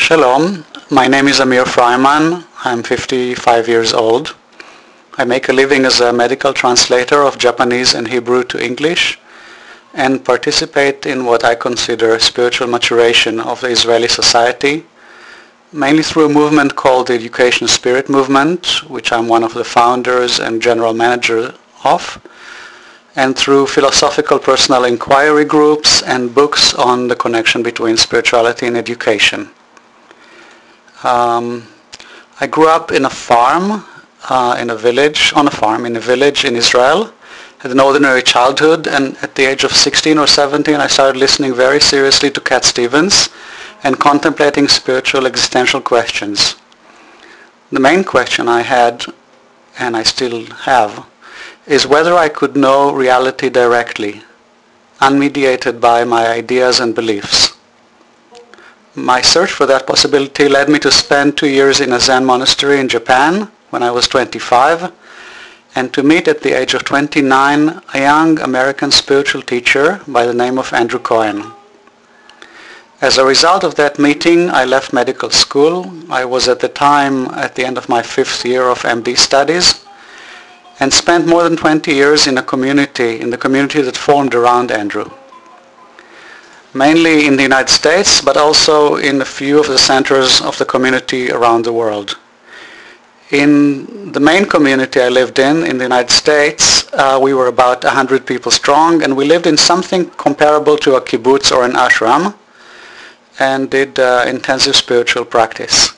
Shalom, my name is Amir Freimann. I'm 55 years old. I make a living as a medical translator of Japanese and Hebrew to English and participate in what I consider spiritual maturation of the Israeli society, mainly through a movement called the Education Spirit Movement, which I'm one of the founders and general manager of, and through philosophical personal inquiry groups and books on the connection between spirituality and education. I grew up in a farm, in a village in Israel, had an ordinary childhood, and at the age of 16 or 17 I started listening very seriously to Cat Stevens and contemplating spiritual existential questions. The main question I had, and I still have, is whether I could know reality directly, unmediated by my ideas and beliefs. My search for that possibility led me to spend 2 years in a Zen monastery in Japan when I was 25, and to meet at the age of 29 a young American spiritual teacher by the name of Andrew Cohen. As a result of that meeting, I left medical school. I was at the time at the end of my 5th year of MD studies, and spent more than 20 years in the community that formed around Andrew. Mainly in the United States, but also in a few of the centers of the community around the world. In the main community I lived in the United States, we were about 100 people strong, and we lived in something comparable to a kibbutz or an ashram, and did intensive spiritual practice.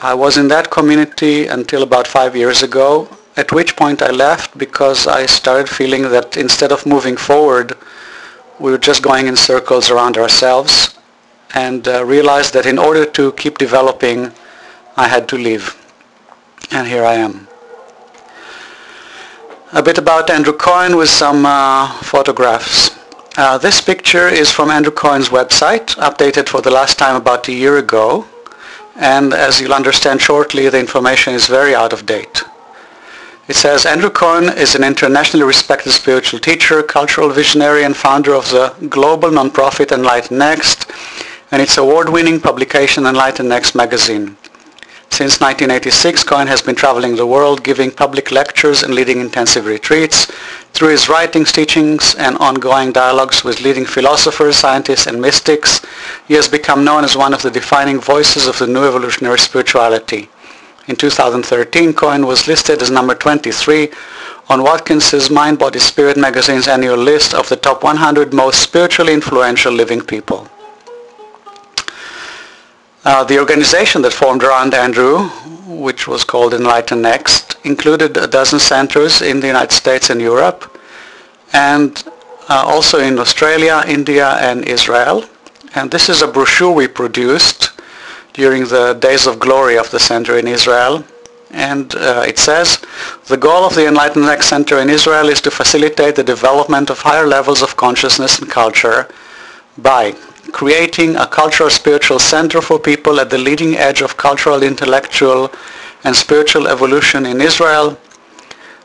I was in that community until about 5 years ago, at which point I left because I started feeling that instead of moving forward, we were just going in circles around ourselves, and realized that in order to keep developing, I had to leave. And here I am. A bit about Andrew Cohen with some photographs. This picture is from Andrew Cohen's website, updated for the last time about a year ago, and as you'll understand shortly, the information is very out of date. It says, Andrew Cohen is an internationally respected spiritual teacher, cultural visionary, and founder of the global nonprofit Enlighten Next and its award-winning publication Enlighten Next magazine. Since 1986, Cohen has been traveling the world, giving public lectures and leading intensive retreats. Through his writings, teachings, and ongoing dialogues with leading philosophers, scientists, and mystics, he has become known as one of the defining voices of the new evolutionary spirituality. In 2013, Cohen was listed as number 23 on Watkins's Mind, Body, Spirit magazine's annual list of the top 100 most spiritually influential living people. The organization that formed around Andrew, which was called Enlighten Next, included a dozen centers in the United States and Europe, and also in Australia, India, and Israel. And this is a brochure we produced during the Days of Glory of the center in Israel. And it says, the goal of the Enlighten Next Center in Israel is to facilitate the development of higher levels of consciousness and culture by creating a cultural spiritual center for people at the leading edge of cultural, intellectual, and spiritual evolution in Israel,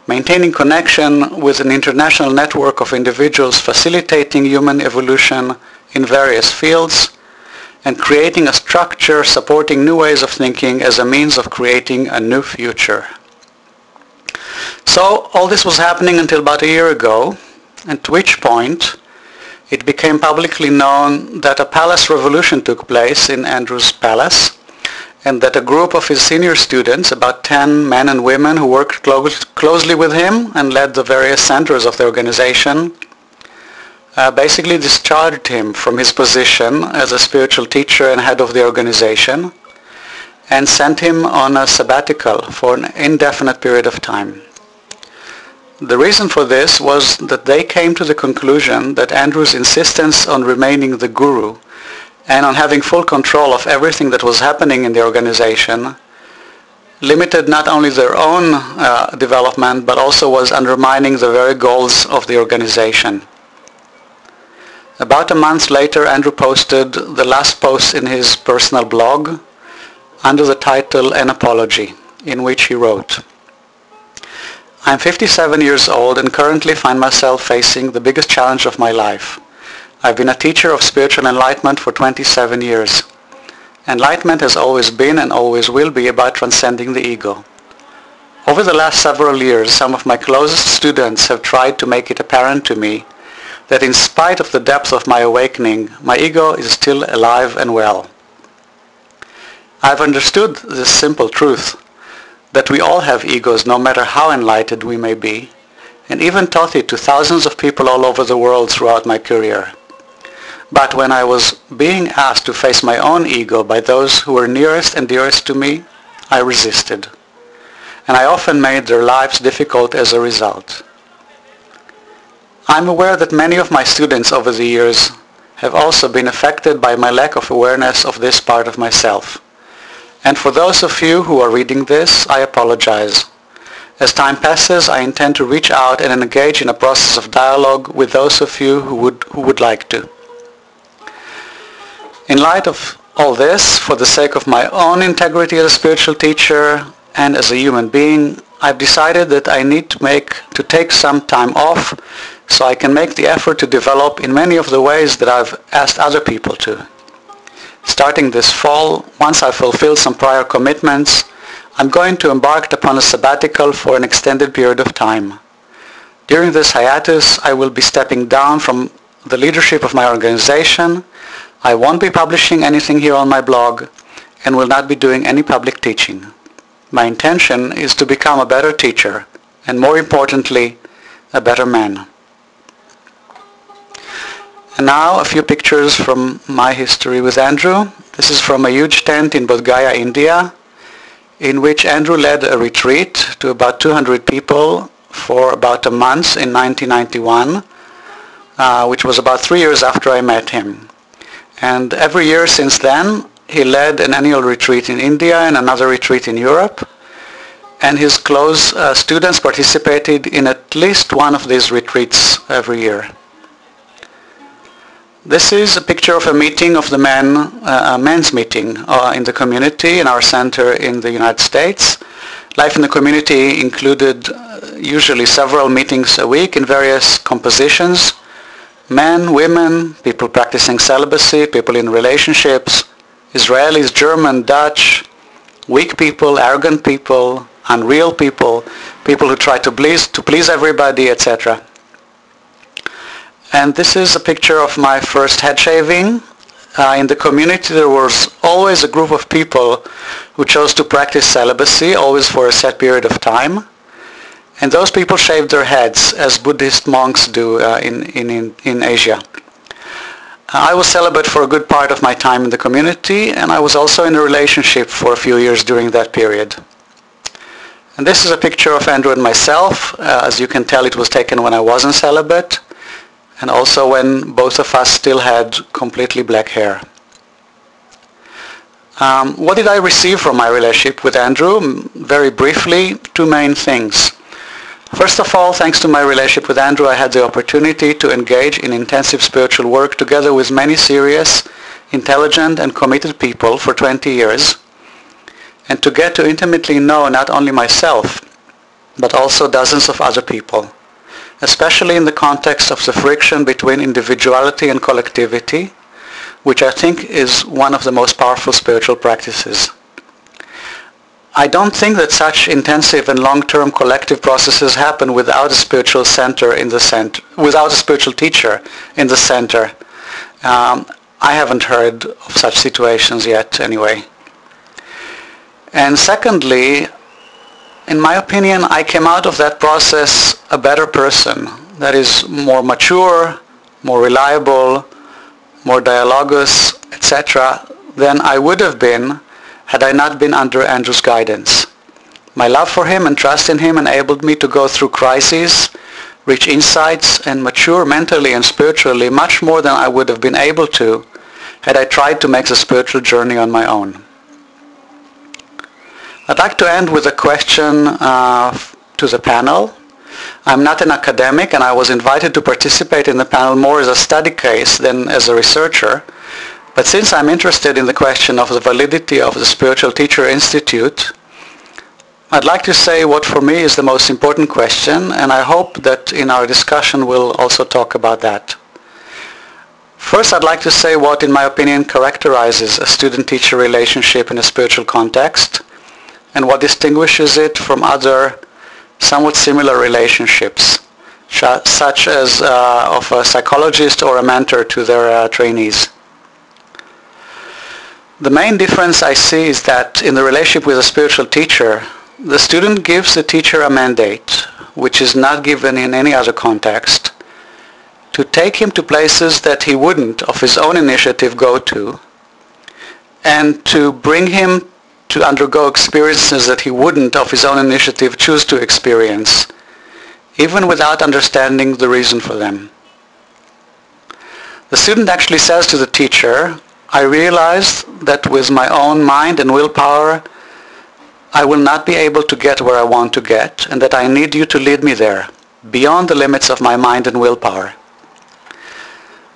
maintaining connection with an international network of individuals facilitating human evolution in various fields, and creating a structure supporting new ways of thinking as a means of creating a new future. So all this was happening until about a year ago, at which point it became publicly known that a palace revolution took place in Andrew's palace, and that a group of his senior students, about 10 men and women who worked closely with him and led the various centers of the organization, basically discharged him from his position as a spiritual teacher and head of the organization, and sent him on a sabbatical for an indefinite period of time. The reason for this was that they came to the conclusion that Andrew's insistence on remaining the guru and on having full control of everything that was happening in the organization limited not only their own development, but also was undermining the very goals of the organization. About a month later, Andrew posted the last post in his personal blog under the title An Apology, in which he wrote, I'm 57 years old and currently find myself facing the biggest challenge of my life. I've been a teacher of spiritual enlightenment for 27 years. Enlightenment has always been and always will be about transcending the ego. Over the last several years, some of my closest students have tried to make it apparent to me that in spite of the depth of my awakening, my ego is still alive and well. I've understood this simple truth, that we all have egos no matter how enlightened we may be, and even taught it to thousands of people all over the world throughout my career. But when I was being asked to face my own ego by those who were nearest and dearest to me, I resisted. And I often made their lives difficult as a result. I'm aware that many of my students over the years have also been affected by my lack of awareness of this part of myself. And for those of you who are reading this, I apologize. As time passes, I intend to reach out and engage in a process of dialogue with those of you who would like to. In light of all this, for the sake of my own integrity as a spiritual teacher and as a human being, I've decided that I need to take some time off so I can make the effort to develop in many of the ways that I've asked other people to. Starting this fall, once I fulfill some prior commitments, I'm going to embark upon a sabbatical for an extended period of time. During this hiatus, I will be stepping down from the leadership of my organization. I won't be publishing anything here on my blog and will not be doing any public teaching. My intention is to become a better teacher and, more importantly, a better man. And now a few pictures from my history with Andrew. This is from a huge tent in Bodh Gaya, India, in which Andrew led a retreat to about 200 people for about a month in 1991, which was about 3 years after I met him. And every year since then, he led an annual retreat in India and another retreat in Europe. And his close students participated in at least one of these retreats every year. This is a picture of a meeting of the men, a men's meeting in the community in our center in the United States. Life in the community included usually several meetings a week in various compositions. Men, women, people practicing celibacy, people in relationships, Israelis, German, Dutch, weak people, arrogant people, unreal people, people who try to please everybody, etc. And this is a picture of my first head shaving. In the community there was always a group of people who chose to practice celibacy, always for a set period of time. And those people shaved their heads as Buddhist monks do in Asia. I was celibate for a good part of my time in the community, and I was also in a relationship for a few years during that period. And this is a picture of Andrew and myself. As you can tell, it was taken when I wasn't celibate, and also when both of us still had completely black hair. What did I receive from my relationship with Andrew? Very briefly, two main things. First of all, thanks to my relationship with Andrew, I had the opportunity to engage in intensive spiritual work together with many serious, intelligent, and committed people for 20 years, and to get to intimately know not only myself, but also dozens of other people, especially in the context of the friction between individuality and collectivity, which I think is one of the most powerful spiritual practices. I don't think that such intensive and long-term collective processes happen without a spiritual center in the center, without a spiritual teacher in the center. I haven't heard of such situations yet, anyway. And secondly, in my opinion, I came out of that process a better person. That is, more mature, more reliable, more dialogous, etc., than I would have been had I not been under Andrew's guidance. My love for him and trust in him enabled me to go through crises, reach insights, and mature mentally and spiritually much more than I would have been able to had I tried to make the spiritual journey on my own. I'd like to end with a question to the panel. I'm not an academic, and I was invited to participate in the panel more as a study case than as a researcher. But since I'm interested in the question of the validity of the Spiritual Teacher Institute, I'd like to say what for me is the most important question, and I hope that in our discussion we'll also talk about that. First, I'd like to say what, in my opinion, characterizes a student-teacher relationship in a spiritual context and what distinguishes it from other somewhat similar relationships, such as of a psychologist or a mentor to their trainees. The main difference I see is that in the relationship with a spiritual teacher, the student gives the teacher a mandate, which is not given in any other context, to take him to places that he wouldn't of his own initiative go to, and to bring him to undergo experiences that he wouldn't of his own initiative choose to experience, even without understanding the reason for them. The student actually says to the teacher, I realize that with my own mind and willpower, I will not be able to get where I want to get, and that I need you to lead me there, beyond the limits of my mind and willpower.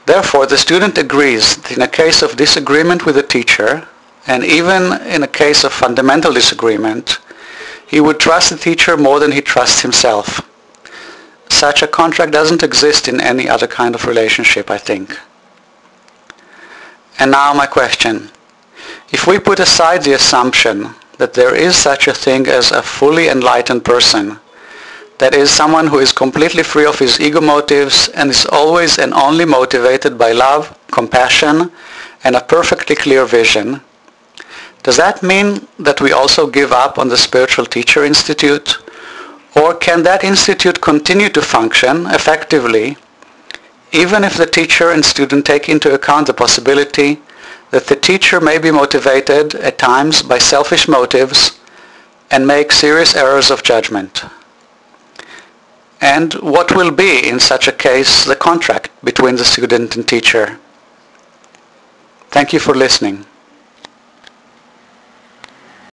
Therefore, the student agrees that in a case of disagreement with the teacher, and even in a case of fundamental disagreement, he would trust the teacher more than he trusts himself. Such a contract doesn't exist in any other kind of relationship, I think. And now my question. If we put aside the assumption that there is such a thing as a fully enlightened person, that is, someone who is completely free of his ego motives and is always and only motivated by love, compassion, and a perfectly clear vision, does that mean that we also give up on the Spiritual Teacher Institute? Or can that institute continue to function effectively, even if the teacher and student take into account the possibility that the teacher may be motivated at times by selfish motives and make serious errors of judgment? And what will be, in such a case, the contract between the student and teacher? Thank you for listening.